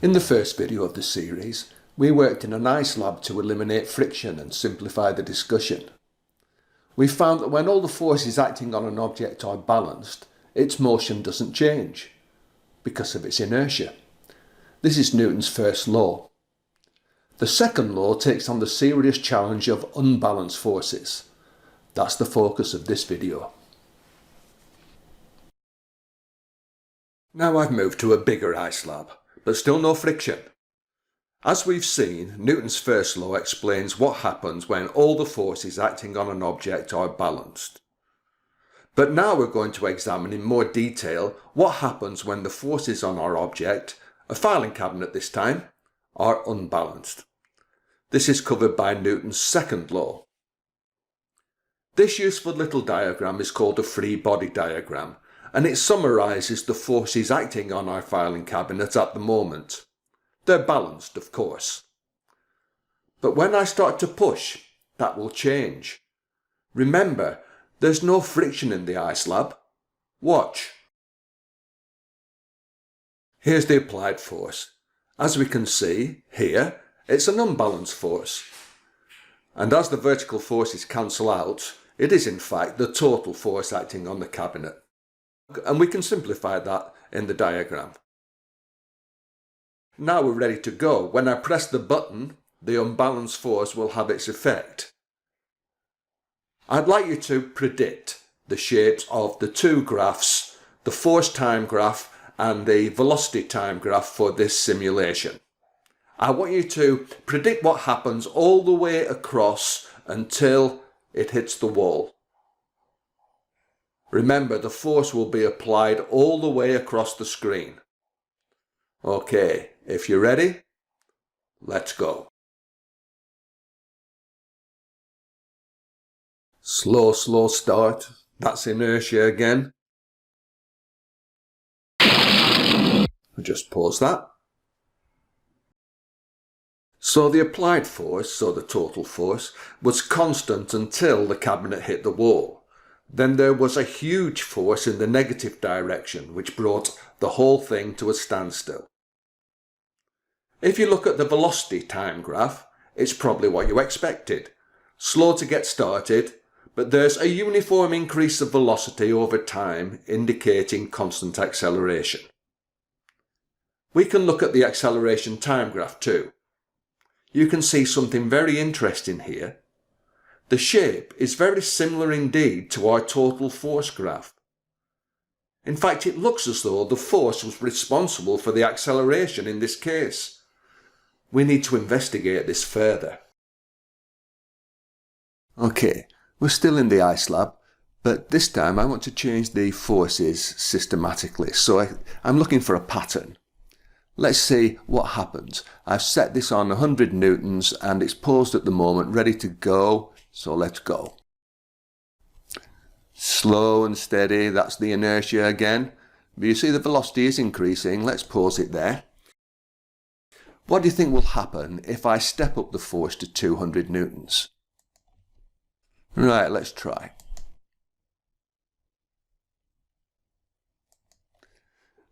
In the first video of the series, we worked in an ice lab to eliminate friction and simplify the discussion. We found that when all the forces acting on an object are balanced, its motion doesn't change because of its inertia. This is Newton's first law. The second law takes on the serious challenge of unbalanced forces. That's the focus of this video. Now I've moved to a bigger ice lab, but still no friction. As we've seen, Newton's first law explains what happens when all the forces acting on an object are balanced. But now we're going to examine in more detail what happens when the forces on our object, a filing cabinet this time, are unbalanced. This is covered by Newton's second law. This useful little diagram is called a free body diagram, and it summarises the forces acting on our filing cabinet at the moment. They're balanced, of course. But when I start to push, that will change. Remember, there's no friction in the ice lab. Watch. Here's the applied force. As we can see here, it's an unbalanced force. And as the vertical forces cancel out, it is in fact the total force acting on the cabinet. And we can simplify that in the diagram. Now we're ready to go. When I press the button, the unbalanced force will have its effect. I'd like you to predict the shapes of the two graphs, the force time graph and the velocity time graph for this simulation. I want you to predict what happens all the way across until it hits the wall. Remember, the force will be applied all the way across the screen. Okay, if you're ready, let's go. Slow start. That's inertia again. I'll just pause that. So the applied force, so the total force, was constant until the cabinet hit the wall. Then there was a huge force in the negative direction, which brought the whole thing to a standstill. If you look at the velocity time graph, it's probably what you expected. Slow to get started, but there's a uniform increase of velocity over time, indicating constant acceleration. We can look at the acceleration time graph too. You can see something very interesting here. The shape is very similar indeed to our total force graph. In fact, it looks as though the force was responsible for the acceleration in this case. We need to investigate this further. Okay, we're still in the ice lab, but this time I want to change the forces systematically, so I'm looking for a pattern. Let's see what happens. I've set this on 100 newtons and it's paused at the moment, ready to go, so let's go. Slow and steady, that's the inertia again. But you see the velocity is increasing, let's pause it there. What do you think will happen if I step up the force to 200 newtons? Right, let's try.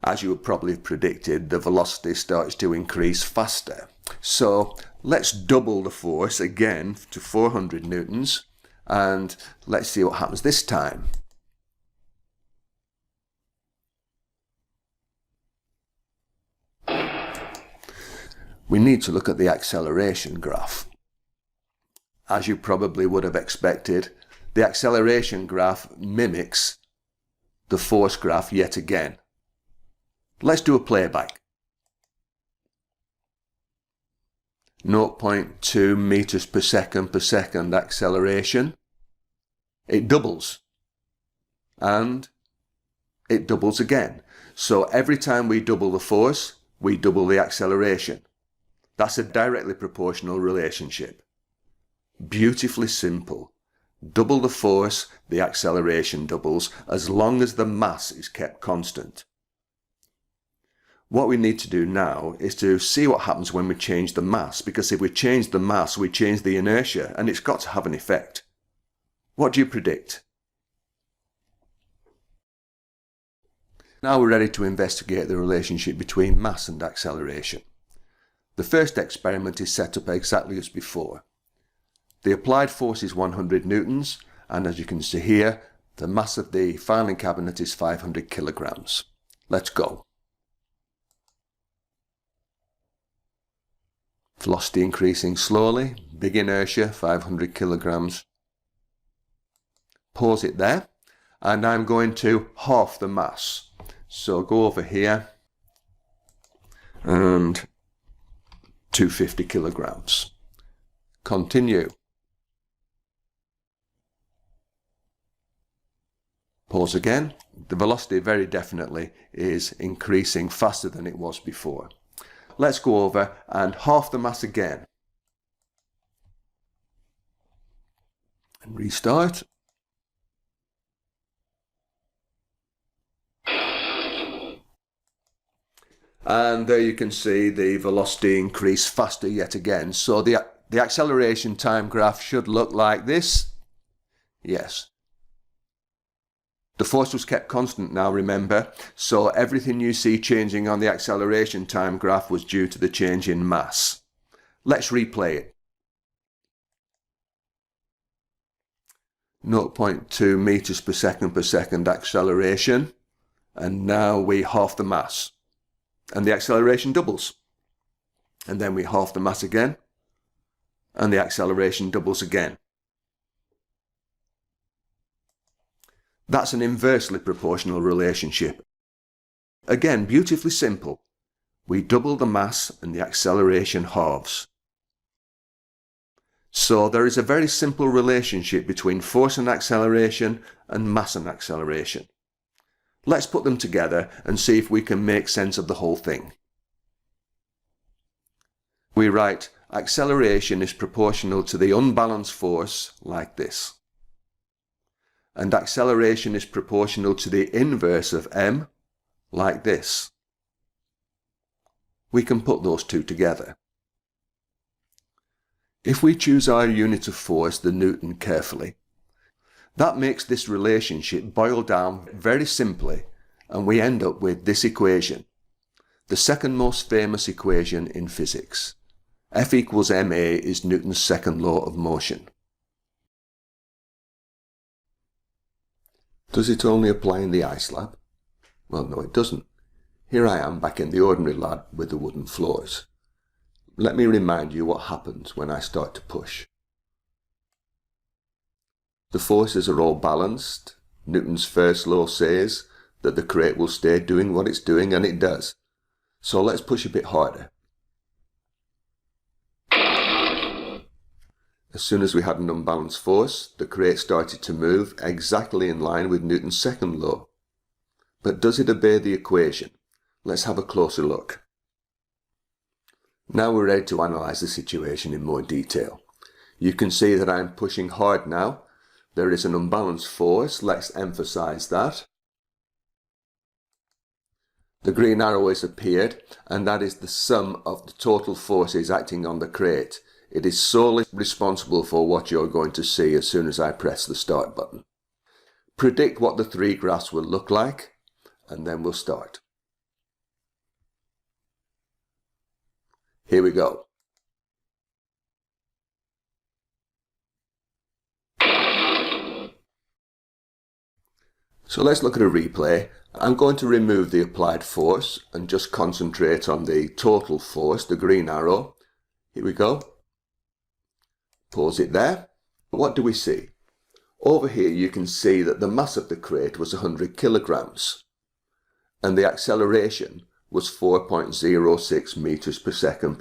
As you would probably have predicted, the velocity starts to increase faster. So let's double the force again to 400 newtons and let's see what happens this time. We need to look at the acceleration graph. As you probably would have expected, the acceleration graph mimics the force graph yet again. Let's do a playback. 0.2 meters per second acceleration. It doubles. And it doubles again. So every time we double the force, we double the acceleration. That's a directly proportional relationship. Beautifully simple. Double the force, the acceleration doubles, as long as the mass is kept constant. What we need to do now is to see what happens when we change the mass, because if we change the mass, we change the inertia, and it's got to have an effect. What do you predict? Now we're ready to investigate the relationship between mass and acceleration. The first experiment is set up exactly as before. The applied force is 100 newtons, and as you can see here, the mass of the filing cabinet is 500 kilograms. Let's go. Velocity increasing slowly, big inertia, 500 kilograms. Pause it there, and I'm going to half the mass. So go over here, and 250 kilograms. Continue. Pause again. The velocity very definitely is increasing faster than it was before. Let's go over and half the mass again. And restart. And there you can see the velocity increase faster yet again. So the acceleration time graph should look like this. Yes. The force was kept constant now, remember, so everything you see changing on the acceleration time graph was due to the change in mass. Let's replay it. 0.2 meters per second acceleration, and now we half the mass, and the acceleration doubles. And then we half the mass again, and the acceleration doubles again. That's an inversely proportional relationship. Again, beautifully simple. We double the mass and the acceleration halves. So there is a very simple relationship between force and acceleration and mass and acceleration. Let's put them together and see if we can make sense of the whole thing. We write acceleration is proportional to the unbalanced force like this. And acceleration is proportional to the inverse of m, like this. We can put those two together. If we choose our unit of force, the Newton, carefully, that makes this relationship boil down very simply, and we end up with this equation, the second most famous equation in physics. F equals ma is Newton's second law of motion. Does it only apply in the ice lab? Well, no, it doesn't. Here I am back in the ordinary lab with the wooden floors. Let me remind you what happens when I start to push. The forces are all balanced. Newton's first law says that the crate will stay doing what it's doing, and it does. So let's push a bit harder. As soon as we had an unbalanced force, the crate started to move exactly in line with Newton's second law. But does it obey the equation? Let's have a closer look. Now we're ready to analyse the situation in more detail. You can see that I'm pushing hard now. There is an unbalanced force. Let's emphasise that. The green arrow has appeared, and that is the sum of the total forces acting on the crate. It is solely responsible for what you're going to see as soon as I press the start button. Predict what the three graphs will look like, and then we'll start. Here we go. So let's look at a replay. I'm going to remove the applied force and just concentrate on the total force, the green arrow. Here we go. Pause it there. What do we see? Over here you can see that the mass of the crate was 100 kilograms and the acceleration was 4.06 meters per second.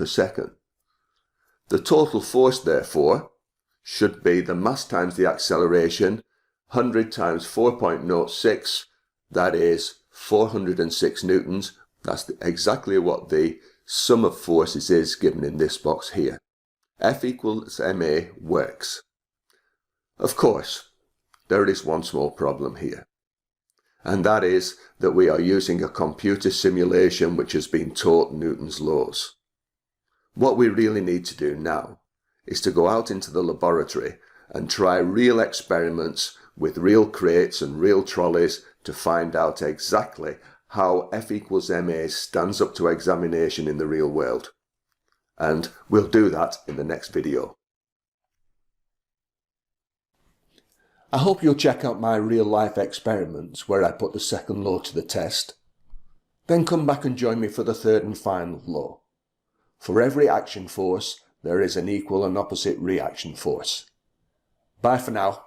The total force, therefore, should be the mass times the acceleration, 100 times 4.06, that is 406 newtons. That's exactly what the sum of forces is given in this box here. F equals ma works. Of course, there is one small problem here, and that is that we are using a computer simulation which has been taught Newton's laws. What we really need to do now is to go out into the laboratory and try real experiments with real crates and real trolleys to find out exactly how F equals ma stands up to examination in the real world. and we'll do that in the next video. I hope you'll check out my real-life experiments where I put the second law to the test. Then come back and join me for the third and final law. For every action force, there is an equal and opposite reaction force. Bye for now.